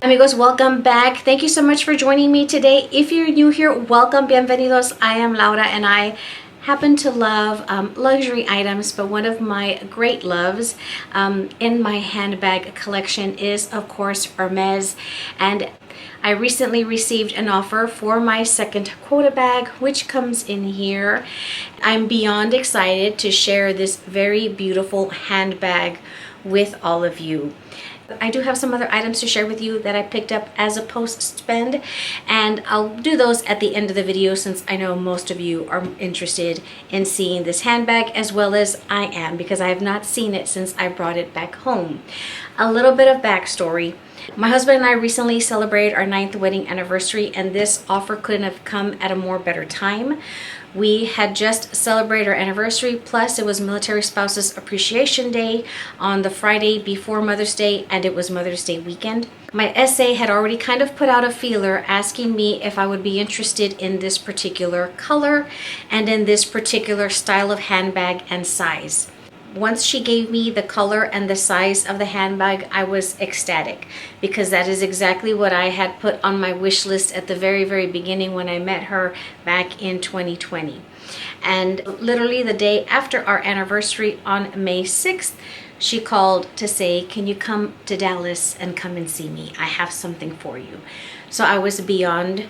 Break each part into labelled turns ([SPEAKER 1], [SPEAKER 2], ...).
[SPEAKER 1] Amigos, welcome back. Thank you so much for joining me today. If you're new here, welcome, bienvenidos. I am Laura and I happen to love luxury items, but one of my great loves in my handbag collection is, of course, Hermes. And I recently received an offer for my second Quota Bag, which comes in here. I'm beyond excited to share this very beautiful handbag with all of you. I do have some other items to share with you that I picked up as a post-spend, and I'll do those at the end of the video since I know most of you are interested in seeing this handbag as well as I am, because I have not seen it since I brought it back home. A little bit of backstory. My husband and I recently celebrated our 9th wedding anniversary, and this offer couldn't have come at a more better time. We had just celebrated our anniversary, plus it was Military Spouses Appreciation Day on the Friday before Mother's Day, and it was Mother's Day weekend. My SA had already kind of put out a feeler asking me if I would be interested in this particular color and in this particular style of handbag and size. Once she gave me the color and the size of the handbag, I was ecstatic, because that is exactly what I had put on my wish list at the very beginning when I met her back in 2020. And literally the day after our anniversary on May 6th, she called to say, can you come to Dallas and come and see me? I have something for you. So I was beyond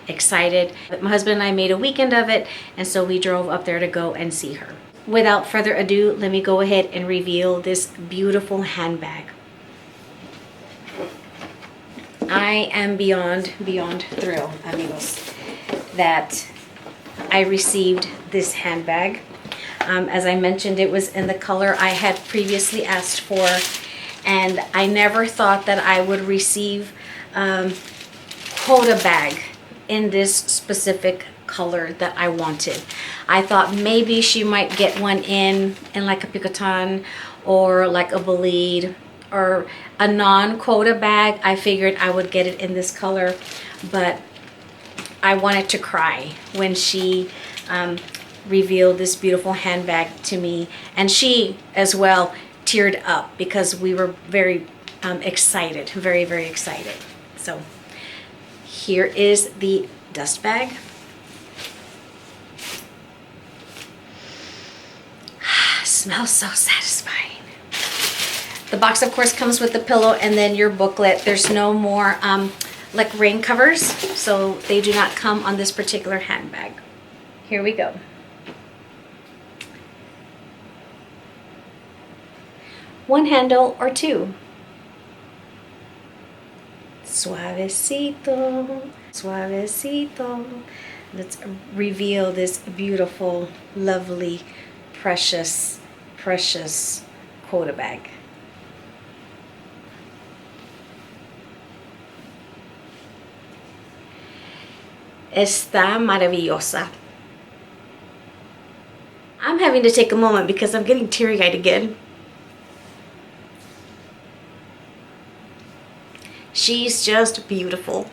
[SPEAKER 1] excited. But my husband and I made a weekend of it, and so we drove up there to go and see her. Without further ado, let me go ahead and reveal this beautiful handbag. I am beyond thrilled, amigos, that I received this handbag. As I mentioned, it was in the color I had previously asked for, and I never thought that I would receive Quota Bag in this specific color that I wanted. I thought maybe she might get one in like a picotan or like a bolide or a non-Quota bag. I figured I would get it in this color, but I wanted to cry when she revealed this beautiful handbag to me, and she as well teared up because we were very excited, very excited. So here is the dust bag. Smells so satisfying. The box, of course, comes with the pillow and then your booklet. There's no more like rain covers, so they do not come on this particular handbag. Here we go. One handle or two. Suavecito, suavecito. Let's reveal this beautiful, lovely, precious Quota Bag. Está maravillosa. I'm having to take a moment because I'm getting teary-eyed again. She's just beautiful.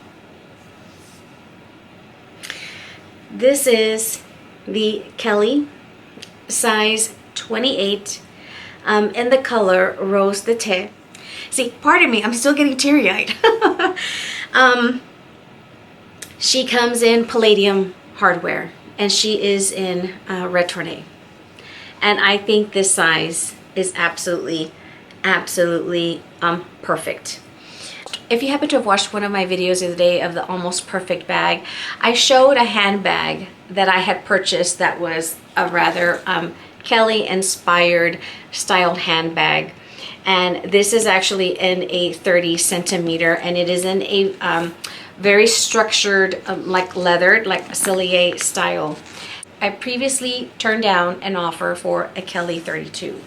[SPEAKER 1] This is the Kelly size 28 in the color Rose de Té. See, pardon me, I'm still getting teary-eyed. She comes in palladium hardware, and she is in Retourné. And I think this size is absolutely perfect. If you happen to have watched one of my videos the other day of the Almost Perfect bag, I showed a handbag that I had purchased that was a rather Kelly inspired styled handbag, and this is actually in a 30 centimeter, and it is in a very structured like leathered, like cellier style. I previously turned down an offer for a Kelly 32,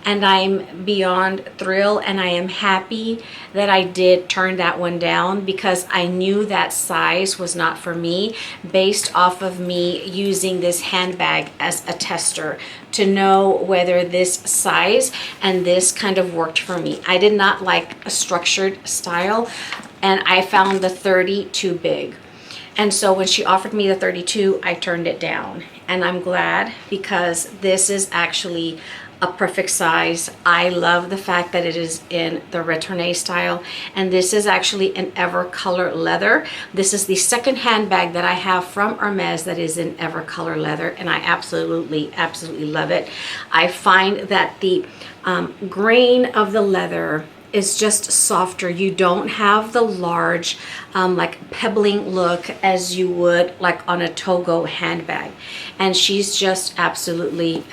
[SPEAKER 1] and I'm beyond thrilled, and I am happy that I did turn that one down, because I knew that size was not for me based off of me using this handbag as a tester to know whether this size and this kind of worked for me. I did not like a structured style, and I found the 30 too big. And so when she offered me the 32, I turned it down. And I'm glad, because this is actually a perfect size. I love the fact that it is in the retourne style, and this is actually an Evercolor leather. This is the second handbag that I have from Hermes that is in Evercolor leather, and I absolutely love it. I find that the grain of the leather is just softer. You don't have the large like pebbling look as you would like on a Togo handbag, and she's just absolutely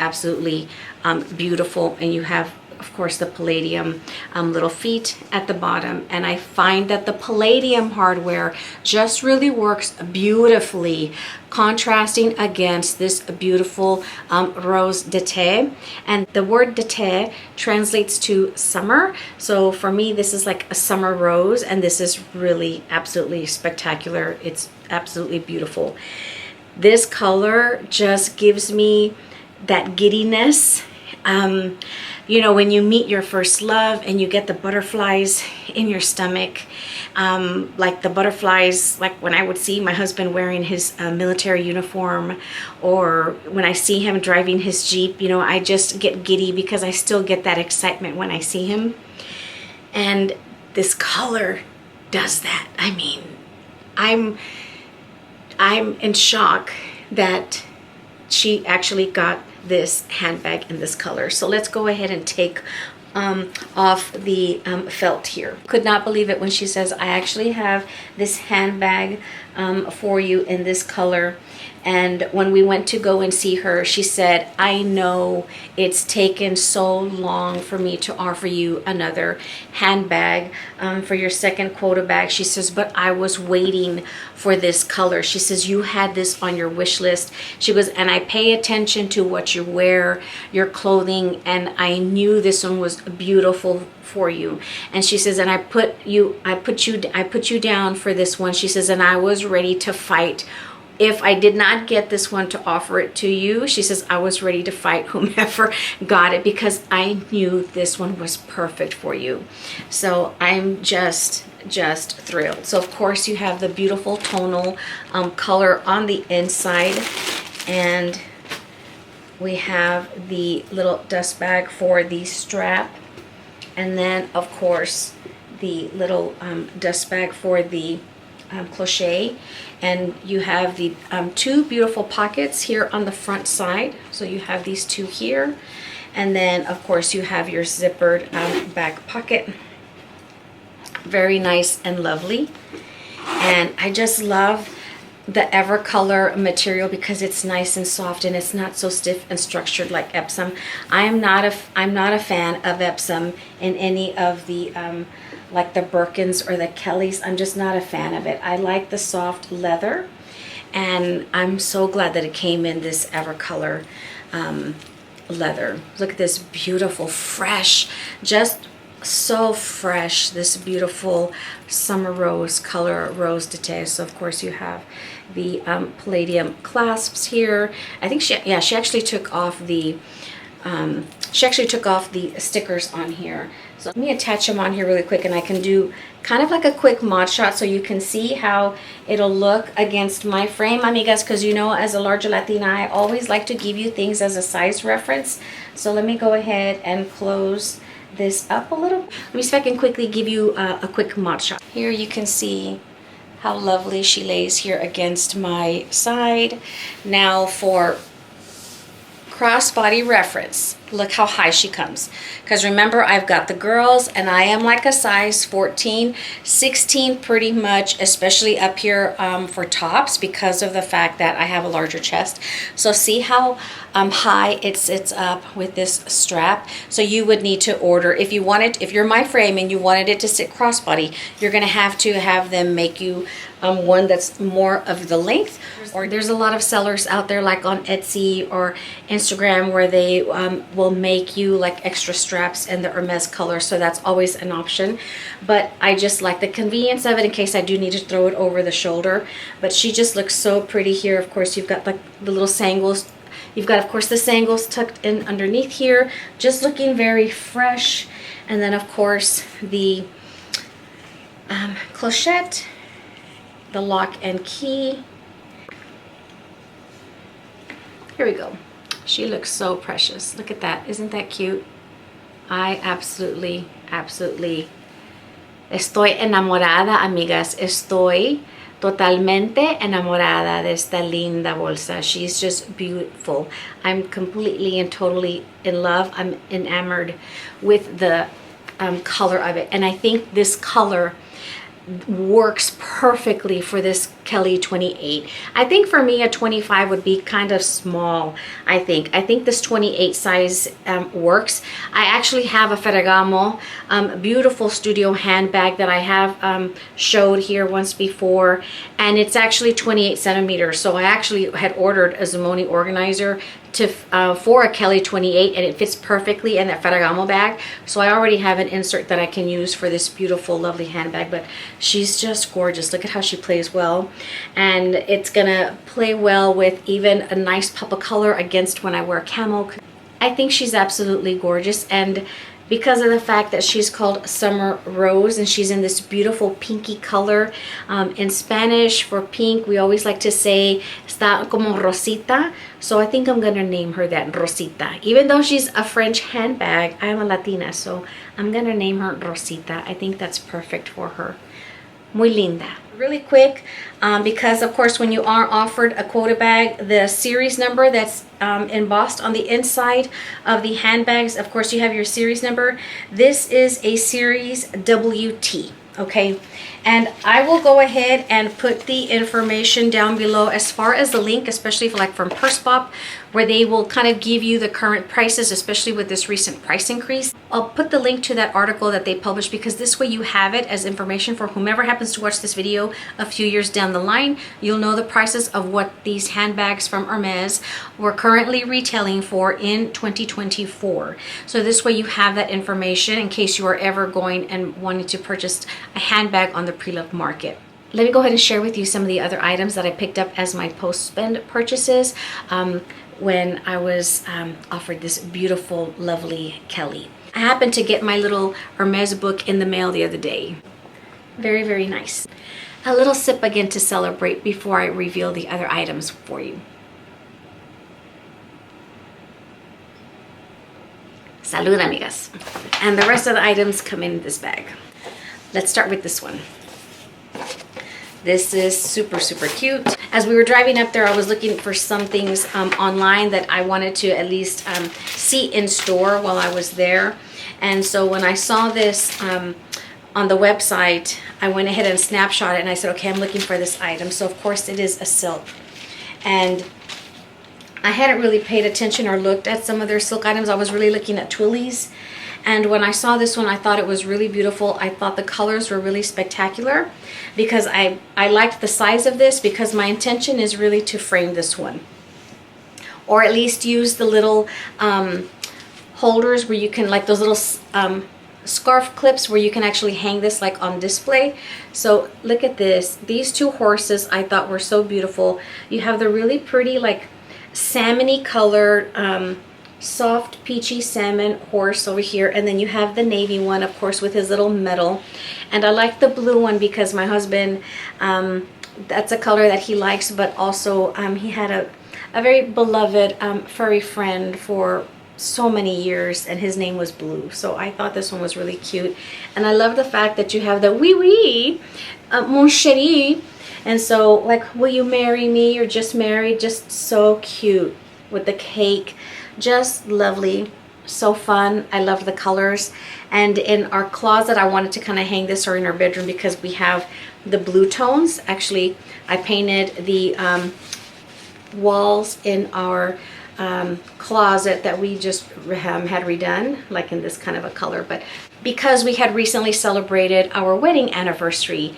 [SPEAKER 1] beautiful. And you have, of course, the palladium little feet at the bottom, and I find that the palladium hardware just really works beautifully, contrasting against this beautiful rose d'été. And the word d'été translates to summer, so for me this is like a summer rose, and this is really absolutely spectacular. It's absolutely beautiful. This color just gives me that giddiness. You know, when you meet your first love and you get the butterflies in your stomach, like the butterflies, like when I would see my husband wearing his military uniform, or when I see him driving his Jeep, you know, I just get giddy because I still get that excitement when I see him. And this color does that. I mean, I'm in shock that she actually got this handbag in this color. So let's go ahead and take off the felt here. Could not believe it when she says, I actually have this handbag for you in this color. And when we went to go and see her, she said, I know it's taken so long for me to offer you another handbag for your second quota bag. She says, but I was waiting for this color. She says, you had this on your wish list. She goes, and I pay attention to what you wear, your clothing, and I knew this one was beautiful for you. And she says, and I put you down for this one. She says, and I was ready to fight. If I did not get this one to offer it to you, she says, I was ready to fight whomever got it because I knew this one was perfect for you. So I'm just thrilled. So of course you have the beautiful tonal color on the inside, and we have the little dust bag for the strap, and then of course the little dust bag for the cloche. And you have the two beautiful pockets here on the front side. So you have these two here, and then of course you have your zippered back pocket. Very nice and lovely. And I just love the Evercolor material because it's nice and soft, and it's not so stiff and structured like Epsom. I'm not a fan of Epsom in any of the like the Birkins or the Kellys. I'm just not a fan of it. I like the soft leather, and I'm so glad that it came in this Evercolor leather. Look at this beautiful, fresh, just so fresh, this beautiful summer rose color, rose d'été. So of course you have the palladium clasps here. I think she actually took off the stickers on here. So let me attach them on here really quick, and I can do kind of like a quick mod shot so you can see how it'll look against my frame, amigas, because you know, as a larger Latina, I always like to give you things as a size reference. So let me go ahead and close this up a little. Let me see if I can quickly give you a quick mod shot. Here you can see how lovely she lays here against my side. Now for crossbody reference, look how high she comes, because remember, I've got the girls and I am like a size 14, 16 pretty much, especially up here for tops, because of the fact that I have a larger chest. So see how high it sits up with this strap. So you would need to order, if you're my frame and you wanted it to sit crossbody, you're going to have them make you one that's more of the length. Or there's a lot of sellers out there like on Etsy or Instagram where they will make you like extra straps in the Hermes color, so that's always an option. But I just like the convenience of it in case I do need to throw it over the shoulder. But she just looks so pretty here. Of course you've got like the little sangles. You've got of course the sangles tucked in underneath here, just looking very fresh. And then of course the clochette, the lock and key. Here we go. She looks so precious. Look at that. Isn't that cute? I absolutely estoy enamorada, amigas. Estoy totalmente enamorada de esta linda bolsa. She's just beautiful. I'm completely and totally in love. I'm enamored with the color of it. And I think this color works perfectly for this Kelly 28. I think for me a 25 would be kind of small. I think this 28 size works. I actually have a Ferragamo beautiful studio handbag that I have showed here once before, and it's actually 28 centimeters. So I actually had ordered a Zimone organizer to for a Kelly 28, and it fits perfectly in that Ferragamo bag. So I already have an insert that I can use for this beautiful, lovely handbag. But she's just gorgeous. Look at how she plays well, and it's gonna play well with even a nice pop of color against when I wear camo. I think she's absolutely gorgeous, and because of the fact that she's called Summer Rose and she's in this beautiful pinky color. In Spanish for pink, we always like to say está como rosita. So I think I'm gonna name her that, Rosita. Even though she's a French handbag, I'm a Latina, so I'm gonna name her Rosita. I think that's perfect for her. Muy linda. Really quick, because of course when you are offered a Quota bag, the series number that's embossed on the inside of the handbags, of course you have your series number. This is a series WT, okay? And I will go ahead and put the information down below as far as the link, especially for like from Prespend, where they will kind of give you the current prices, especially with this recent price increase. I'll put the link to that article that they published, because this way you have it as information for whomever happens to watch this video a few years down the line. You'll know the prices of what these handbags from Hermes were currently retailing for in 2024. So this way you have that information in case you are ever going and wanting to purchase a handbag on the pre-loved market. Let me go ahead and share with you some of the other items that I picked up as my post-spend purchases when I was offered this beautiful, lovely Kelly. I happened to get my little Hermes book in the mail the other day. Very, very nice. A little sip again to celebrate before I reveal the other items for you. Salud, amigas. And the rest of the items come in this bag. Let's start with this one. This is super, super cute. As we were driving up there, I was looking for some things online that I wanted to at least see in store while I was there. And so when I saw this on the website, I went ahead and snapshot it, and I said, okay, I'm looking for this item. So of course it is a silk. And I hadn't really paid attention or looked at some of their silk items. I was really looking at Twillies. And when I saw this one, I thought it was really beautiful. I thought the colors were really spectacular, because I liked the size of this, because my intention is really to frame this one. Or at least use the little holders where you can, like those little scarf clips where you can actually hang this like on display. So look at this. These two horses I thought were so beautiful. You have the really pretty like salmon-y colored soft peachy salmon horse over here, and then you have the navy one, of course, with his little medal. And I like the blue one because my husband, that's a color that he likes, but also he had a very beloved furry friend for so many years, and his name was Blue. So I thought this one was really cute, and I love the fact that you have the oui oui, mon chéri. And so like, will you marry me? You're just married. Just so cute with the cake. Just lovely, so fun. I love the colors. And in our closet, I wanted to kind of hang this, or in our bedroom, because we have the blue tones. Actually, I painted the walls in our closet that we just had redone, like in this kind of a color. But because we had recently celebrated our wedding anniversary,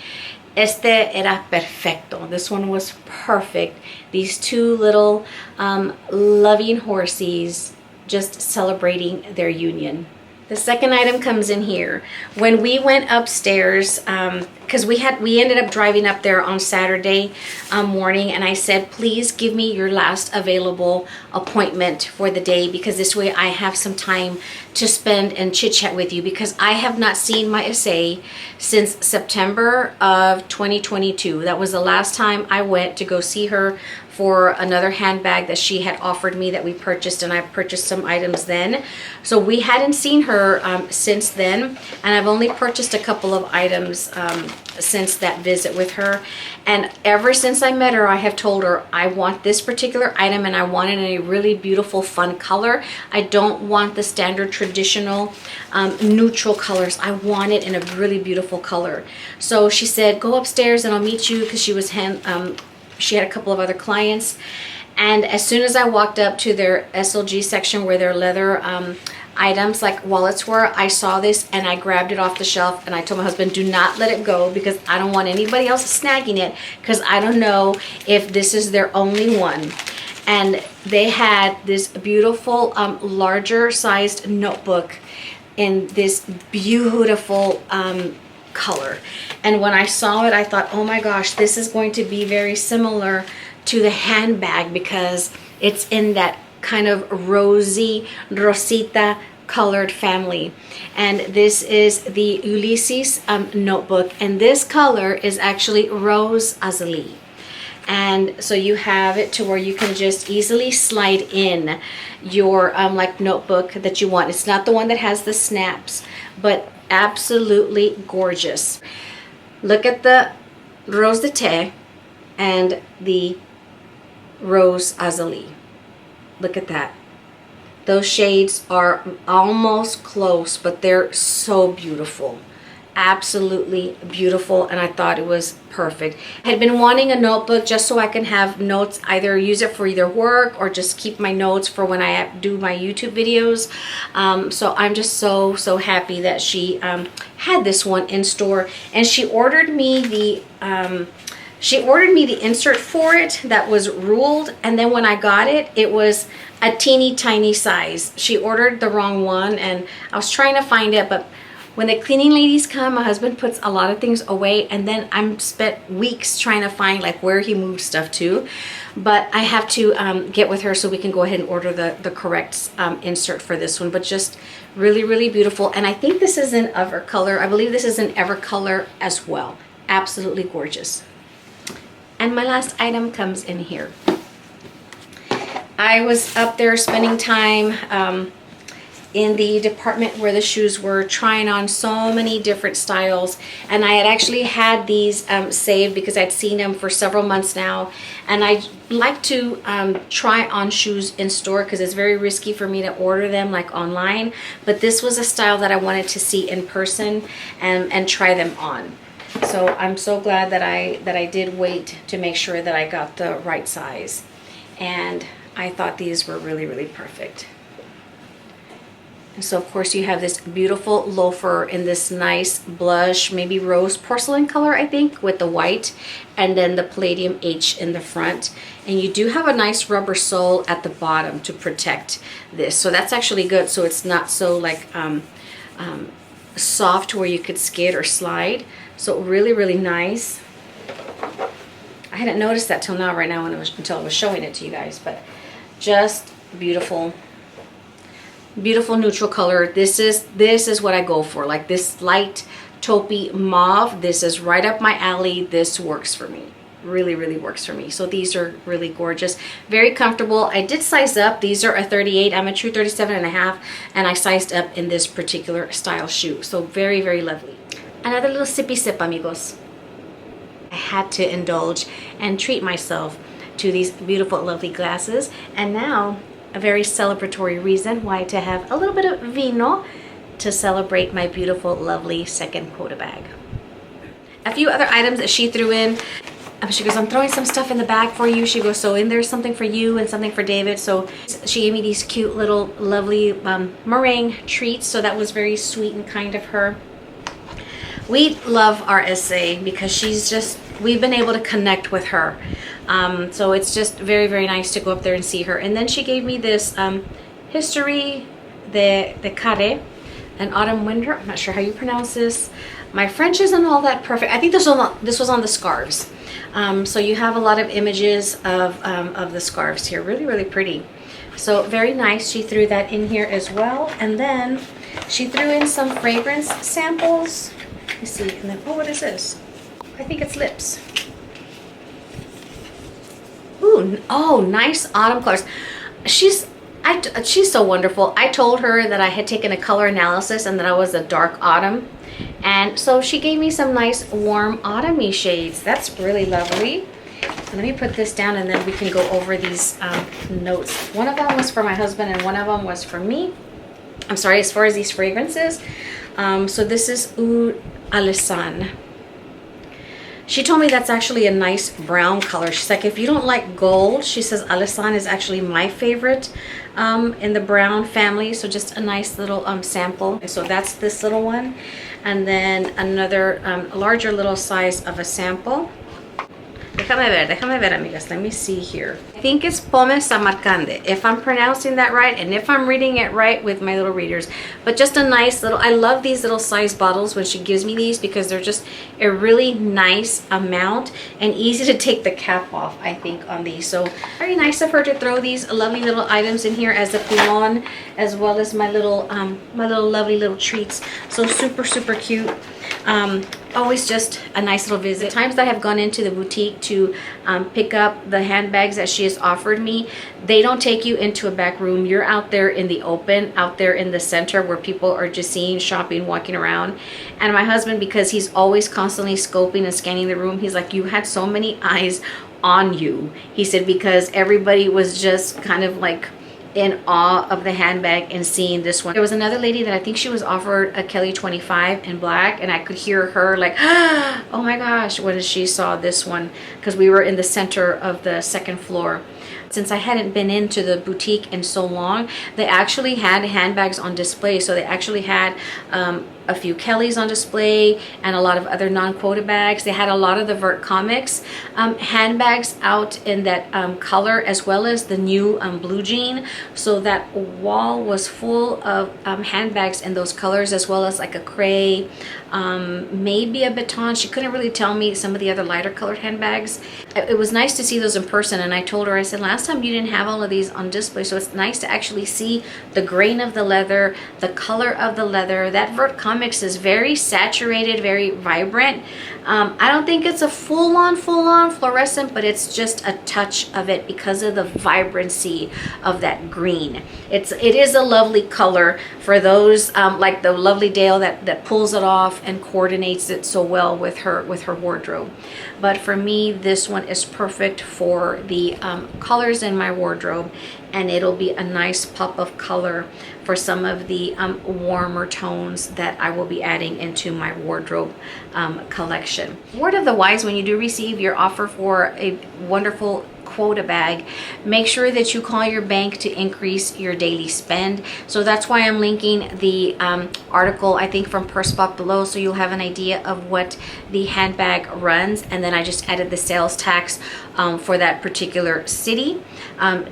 [SPEAKER 1] este era perfecto. This one was perfect. These two little loving horsies just celebrating their union. The second item comes in here. When we went upstairs, because we ended up driving up there on Saturday morning, and I said, please give me your last available appointment for the day, because this way I have some time to spend and chit chat with you, because I have not seen my essay since September of 2022. That was the last time I went to go see her for another handbag that she had offered me that we purchased, and I purchased some items then. So we hadn't seen her since then, and I've only purchased a couple of items since that visit with her. And ever since I met her, I have told her I want this particular item, and I want it in a really beautiful, fun color. I don't want the standard traditional neutral colors. I want it in a really beautiful color. So she said, go upstairs and I'll meet you, because she had a couple of other clients. And as soon as I walked up to their SLG section where their leather items like wallets were, I saw this and I grabbed it off the shelf, and I told my husband, do not let it go, because I don't want anybody else snagging it, because I don't know if this is their only one. And they had this beautiful larger sized notebook in this beautiful color. And when I saw it, I thought, oh my gosh, this is going to be very similar to the handbag, because it's in that kind of rosy, rosita colored family. And this is the Ulysses notebook, and this color is actually rose azali. And so you have it to where you can just easily slide in your like notebook that you want. It's not the one that has the snaps, but absolutely gorgeous. Look at the rose de te and the rose azali. Look at that. Those shades are almost close, but they're so beautiful. Absolutely beautiful, and I thought it was perfect. I had been wanting a notebook just so I can have notes, either use it for either work or just keep my notes for when I do my YouTube videos. So I'm just so happy that she had this one in store, and she ordered me the insert for it that was ruled, and then when I got it, it was a teeny tiny size. She ordered the wrong one, and I was trying to find it, but when the cleaning ladies come, my husband puts a lot of things away, and then I'm spent weeks trying to find like where he moved stuff to. But I have to get with her so we can go ahead and order the correct insert for this one. But just really beautiful. And I think this is in Evercolor. I believe this is in Evercolor as well. Absolutely gorgeous. And my last item comes in here. I was up there spending time in the department where the shoes were, trying on so many different styles, and I had actually had these saved because I'd seen them for several months now, and I like to try on shoes in store because it's very risky for me to order them like online, but this was a style that I wanted to see in person and try them on. So I'm so glad that I did wait to make sure that I got the right size, and I thought these were really perfect. And so of course you have this beautiful loafer in this nice blush, maybe rose porcelain color, I think, with the white, and then the palladium H in the front. And you do have a nice rubber sole at the bottom to protect this. So that's actually good, so it's not so like soft where you could skid or slide. So really nice. I hadn't noticed that till now, right now, until I was showing it to you guys, but just beautiful. Beautiful neutral color. This is what I go for, like this light taupey mauve. This is right up my alley. This works for me. Really works for me. So these are really gorgeous, very comfortable. I did size up. These are a 38. I'm a true 37.5, and I sized up in this particular style shoe. So very lovely. Another little sippy sip, amigos. I had to indulge and treat myself to these beautiful, lovely glasses, and now a very celebratory reason why to have a little bit of vino to celebrate my beautiful, lovely second Quota Bag. A few other items that she threw in. She goes, I'm throwing some stuff in the bag for you. She goes, so in there's something for you and something for David. So she gave me these cute little lovely meringue treats. So that was very sweet and kind of her. We love our SA because we've been able to connect with her. So it's just very nice to go up there and see her. And then she gave me this History de Care, an autumn winter. I'm not sure how you pronounce this. My French isn't all that perfect. I think this was on the scarves. So you have a lot of images of the scarves here. Really pretty. So very nice. She threw that in here as well. And then she threw in some fragrance samples. Let me see. And then, oh, what is this? I think it's lips. Ooh, oh, nice autumn colors. She's she's so wonderful. I told her that I had taken a color analysis and that I was a dark autumn. And so she gave me some nice warm autumny shades. That's really lovely. So let me put this down and then we can go over these notes. One of them was for my husband and one of them was for me. I'm sorry, as far as these fragrances. So this is Oud Alisan. She told me that's actually a nice brown color. She's like, if you don't like gold, she says Alisan is actually my favorite in the brown family. So just a nice little sample. So that's this little one. And then another larger little size of a sample. Déjame ver, amigas. Let me see here. I think it's Pomme Samarcande, if I'm pronouncing that right, and if I'm reading it right with my little readers. But just a nice little, I love these little size bottles when she gives me these because they're just a really nice amount and easy to take the cap off, I think, on these. So very nice of her to throw these lovely little items in here as a pilon, as well as my little lovely little treats. So super, super cute. Always just a nice little visit. The times that I have gone into the boutique to pick up the handbags that she has offered me, they don't take you into a back room. You're out there in the open, out there in the center where people are just seeing, shopping, walking around. And my husband, because he's always constantly scoping and scanning the room, he's like, you had so many eyes on you. He said, because everybody was just kind of like in awe of the handbag and seeing this one. There was another lady that I think she was offered a Kelly 25 in black, and I could hear her like, oh my gosh, when she saw this one, because we were in the center of the second floor. Since I hadn't been into the boutique in so long, they actually had handbags on display. So they actually had a few Kellys on display and a lot of other non-quota bags. They had a lot of the Vert Comics handbags out in that color, as well as the new blue jean. So that wall was full of handbags in those colors, as well as like a cray, maybe a baton. She couldn't really tell me some of the other lighter colored handbags. It was nice to see those in person, and I told her, I said, last time you didn't have all of these on display, so it's nice to actually see the grain of the leather, the color of the leather. That Vert Comics is very saturated, very vibrant. I don't think it's a full-on fluorescent, but it's just a touch of it because of the vibrancy of that green. It is a lovely color for those like the lovely Dale that pulls it off and coordinates it so well with her wardrobe. But for me, this one is perfect for the colors in my wardrobe, and it'll be a nice pop of color for some of the warmer tones that I will be adding into my wardrobe collection. Word of the wise, when you do receive your offer for a wonderful quota bag, make sure that you call your bank to increase your daily spend. So that's why I'm linking the article, I think, from Prespend below, so you'll have an idea of what the handbag runs. And then I just added the sales tax for that particular city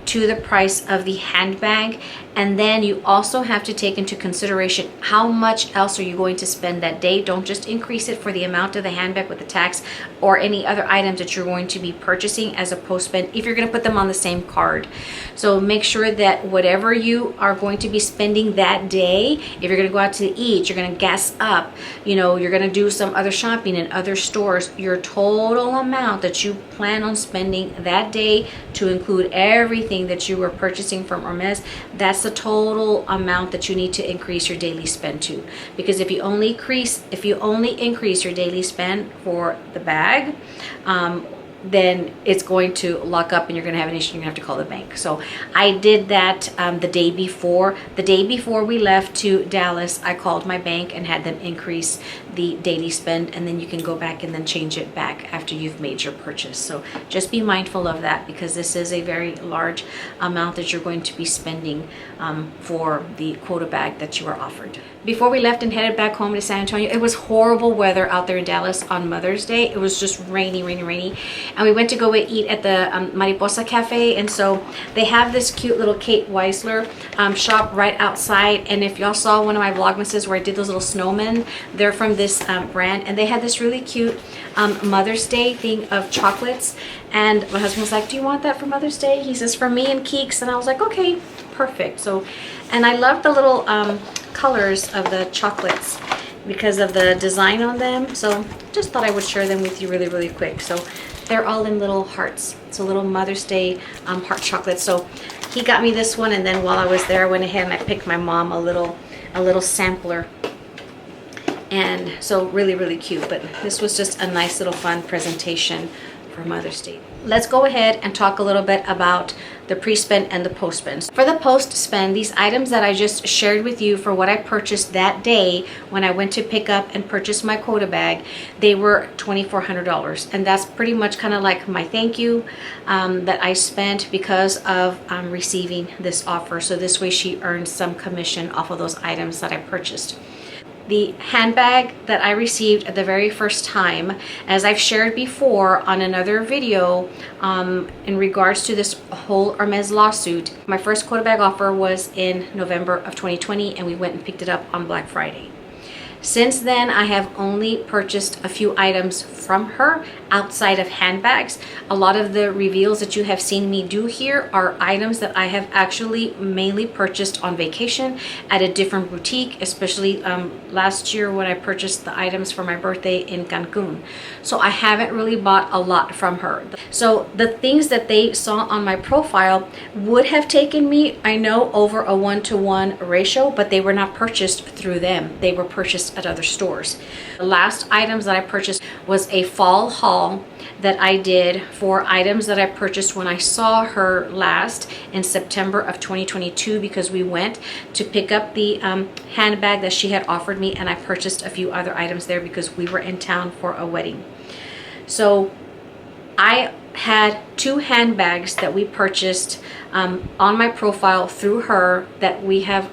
[SPEAKER 1] to the price of the handbag. And then you also have to take into consideration how much else are you going to spend that day. Don't just increase it for the amount of the handbag with the tax or any other items that you're going to be purchasing as a post-spend if you're going to put them on the same card. So make sure that whatever you are going to be spending that day, if you're going to go out to eat, you're going to gas up, you know, you're going to do some other shopping in other stores, your total amount that you plan on spending that day, to include everything that you were purchasing from Hermes, that's the total amount that you need to increase your daily spend to. Because if you only increase your daily spend for the bag, then it's going to lock up and you're going to have an issue. You're going to have to call the bank. So I did that the day before. The day before we left to Dallas, I called my bank and had them increase the daily spend, and then you can go back and then change it back after you've made your purchase. So just be mindful of that, because this is a very large amount that you're going to be spending for the quota bag that you are offered. Before we left and headed back home to San Antonio, it was horrible weather out there in Dallas on Mother's Day. It was just rainy. And we went to go eat at the Mariposa Cafe. And so they have this cute little Kate Weisler shop right outside. And if y'all saw one of my Vlogmases where I did those little snowmen, they're from this brand. And they had this really cute Mother's Day thing of chocolates. And my husband was like, do you want that for Mother's Day? He says, for me and Keeks. And I was like, okay, perfect. So, and I love the little colors of the chocolates because of the design on them. So just thought I would share them with you really quick. So they're all in little hearts. It's a little Mother's Day heart chocolate. So he got me this one, and then while I was there, I went ahead and I picked my mom a little sampler. And so really, really cute. But this was just a nice little fun presentation for Mother's Day. Let's go ahead and talk a little bit about the pre-spend and the post-spend. For the post-spend, these items that I just shared with you for what I purchased that day when I went to pick up and purchase my Quota Bag, they were $2,400. And that's pretty much kind of like my thank you that I spent because of receiving this offer. So this way she earned some commission off of those items that I purchased. The handbag that I received the very first time, as I've shared before on another video in regards to this whole Hermes lawsuit, my first Quota Bag offer was in November of 2020, and we went and picked it up on Black Friday. Since then, I have only purchased a few items from her outside of handbags. A lot of the reveals that you have seen me do here are items that I have actually mainly purchased on vacation at a different boutique, especially last year when I purchased the items for my birthday in Cancun. So I haven't really bought a lot from her. So the things that they saw on my profile would have taken me, I know, over a 1-to-1 ratio, but they were not purchased through them. They were purchased at other stores. The last items that I purchased was a fall haul that I did for items that I purchased when I saw her last in September of 2022, because we went to pick up the handbag that she had offered me, and I purchased a few other items there because we were in town for a wedding. So I had 2 handbags that we purchased on my profile through her that we have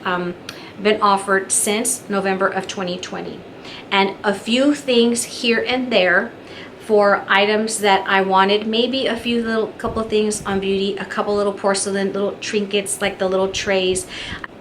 [SPEAKER 1] been offered since November of 2020, and a few things here and there for items that I wanted, maybe a few couple of things on beauty, a couple little porcelain little trinkets like the little trays.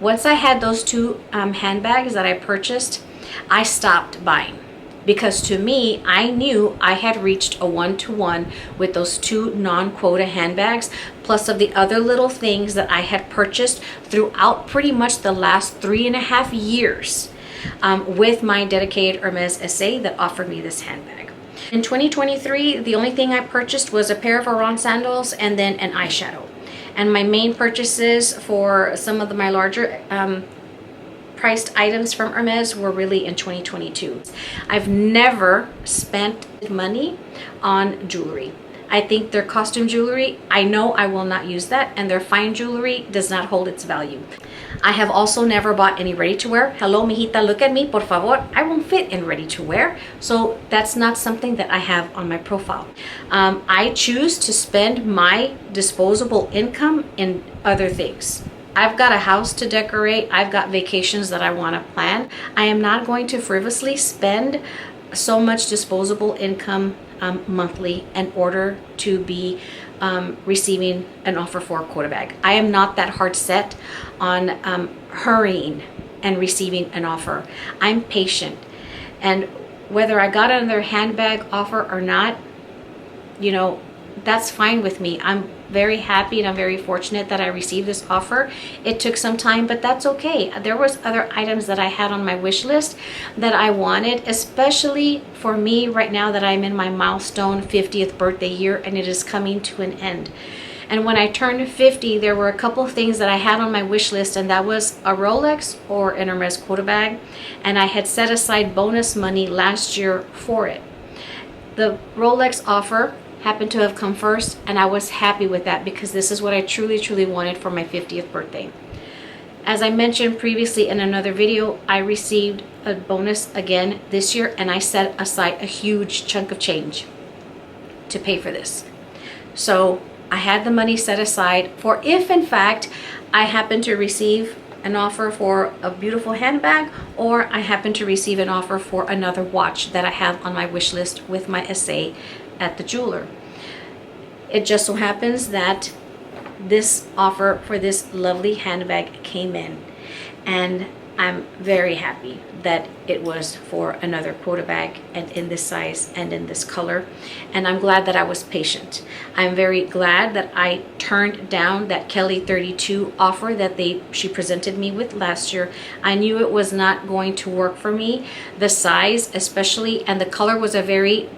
[SPEAKER 1] Once I had those 2 handbags that I purchased, I stopped buying, because to me, I knew I had reached a 1-to-1 with those 2 non-quota handbags, plus of the other little things that I had purchased throughout pretty much the last 3.5 years with my dedicated Hermes SA that offered me this handbag. In 2023, the only thing I purchased was a pair of Aran sandals and then an eyeshadow. And my main purchases for some of my larger priced items from Hermes were really in 2022. I've never spent money on jewelry. I think their costume jewelry, I know I will not use that, and their fine jewelry does not hold its value. I have also never bought any ready-to-wear. Hello, mijita, look at me, por favor. I won't fit in ready-to-wear, so that's not something that I have on my profile. I choose to spend my disposable income in other things. I've got a house to decorate. I've got vacations that I want to plan. I am not going to frivolously spend so much disposable income monthly in order to be receiving an offer for a Quota Bag. I am not that hard set on hurrying and receiving an offer. I'm patient, and whether I got another handbag offer or not, you know, that's fine with me. I'm very happy and I'm very fortunate that I received this offer. It took some time, but that's okay. There was other items that I had on my wish list that I wanted, especially for me right now that I'm in my milestone 50th birthday year and it is coming to an end. And when I turned 50, there were a couple of things that I had on my wish list, and that was a Rolex or an Hermes Quota Bag, and I had set aside bonus money last year for it. The Rolex offer happened to have come first, and I was happy with that because this is what I truly wanted for my 50th birthday. As I mentioned previously in another video, I received a bonus again this year, and I set aside a huge chunk of change to pay for this. So I had the money set aside for if in fact I happen to receive an offer for a beautiful handbag, or I happen to receive an offer for another watch that I have on my wish list with my SA at the jeweler. It just so happens that this offer for this lovely handbag came in, and I'm very happy that it was for another Quota Bag and in this size and in this color, and I'm glad that I was patient. I'm very glad that I turned down that Kelly 32 offer that she presented me with last year. I knew it was not going to work for me, the size especially, and the color was a very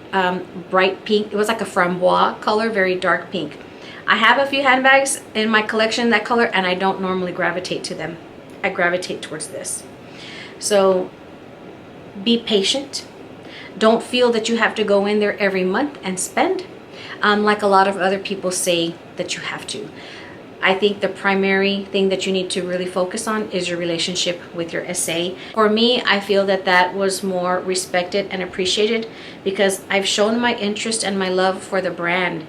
[SPEAKER 1] bright pink. It was like a framboise color, very dark pink. I have a few handbags in my collection that color, and I don't normally gravitate to them. I gravitate towards this. So be patient. Don't feel that you have to go in there every month and spend like a lot of other people say that you have to. I think the primary thing that you need to really focus on is your relationship with your SA. For me, I feel that that was more respected and appreciated because I've shown my interest and my love for the brand.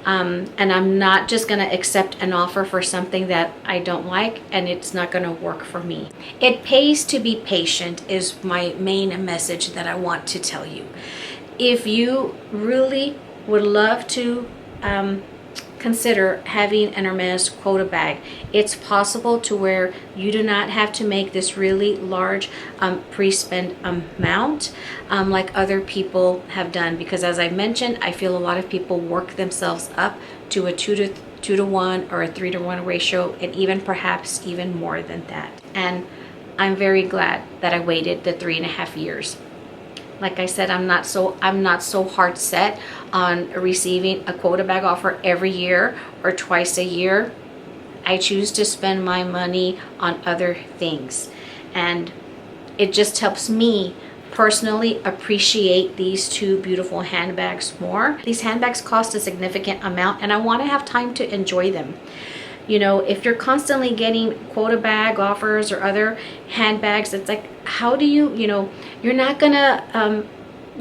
[SPEAKER 1] And I'm not just going to accept an offer for something that I don't like and it's not going to work for me. It pays to be patient is my main message that I want to tell you. If you really would love to consider having an Hermes Quota Bag, it's possible to where you do not have to make this really large pre-spend amount like other people have done, because as I mentioned, I feel a lot of people work themselves up to a 2 to 1 or a 3 to 1 ratio, and even perhaps even more than that. And I'm very glad that I waited the 3.5 years. Like I said, I'm not so hard set on receiving a Quota Bag offer every year or twice a year. I choose to spend my money on other things, and it just helps me personally appreciate these two beautiful handbags more. These handbags cost a significant amount, and I want to have time to enjoy them. You know, if you're constantly getting Quota Bag offers or other handbags, it's like, how do you, you're not gonna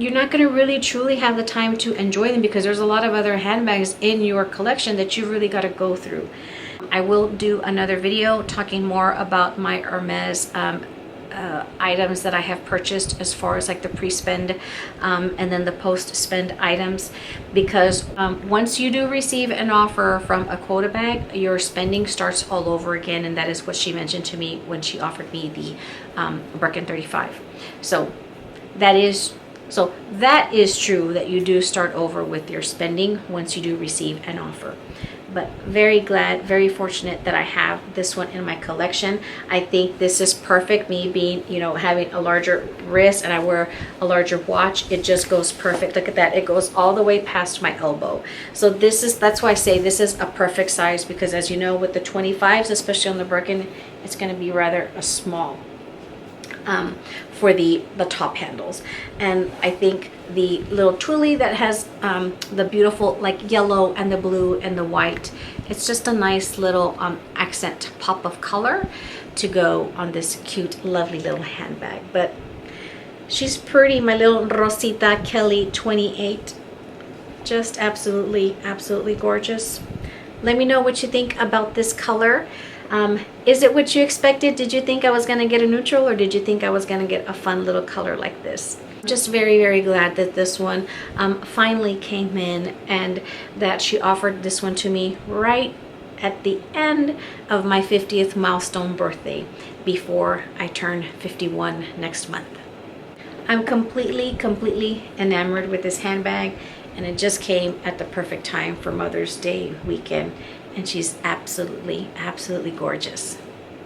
[SPEAKER 1] really truly have the time to enjoy them, because there's a lot of other handbags in your collection that you really got to go through. I will do another video talking more about my Hermes items that I have purchased, as far as like the pre-spend and then the post-spend items, because once you do receive an offer from a Quota Bag, your spending starts all over again, and that is what she mentioned to me when she offered me the Birkin 35. So that is true, that you do start over with your spending once you do receive an offer. But very glad, very fortunate that I have this one in my collection. I think this is perfect. Me being, having a larger wrist and I wear a larger watch, it just goes perfect. Look at that. It goes all the way past my elbow. So that's why I say this is a perfect size, because as you know, with the 25s, especially on the Birkin, it's going to be rather small for the top handles. And I think the little twilly that has the beautiful like yellow and the blue and the white, it's just a nice little accent pop of color to go on this cute, lovely little handbag. But she's pretty, my little Rosita Kelly 28. Just absolutely, absolutely gorgeous. Let me know what you think about this color. Is it what you expected? Did you think I was going to get a neutral, or did you think I was going to get a fun little color like this? Just very, very glad that this one finally came in, and that she offered this one to me right at the end of my 50th milestone birthday, before I turn 51 next month. I'm completely enamored with this handbag, and it just came at the perfect time for Mother's Day weekend. And she's absolutely, absolutely gorgeous.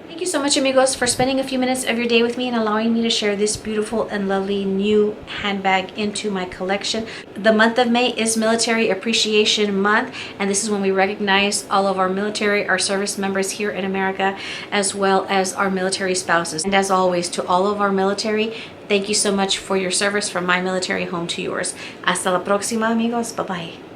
[SPEAKER 1] Thank you so much, amigos, for spending a few minutes of your day with me and allowing me to share this beautiful and lovely new handbag into my collection. The month of May is Military Appreciation Month, and this is when we recognize all of our military, our service members here in America, as well as our military spouses. And as always, to all of our military, thank you so much for your service, from my military home to yours. Hasta la próxima, amigos. Bye-bye.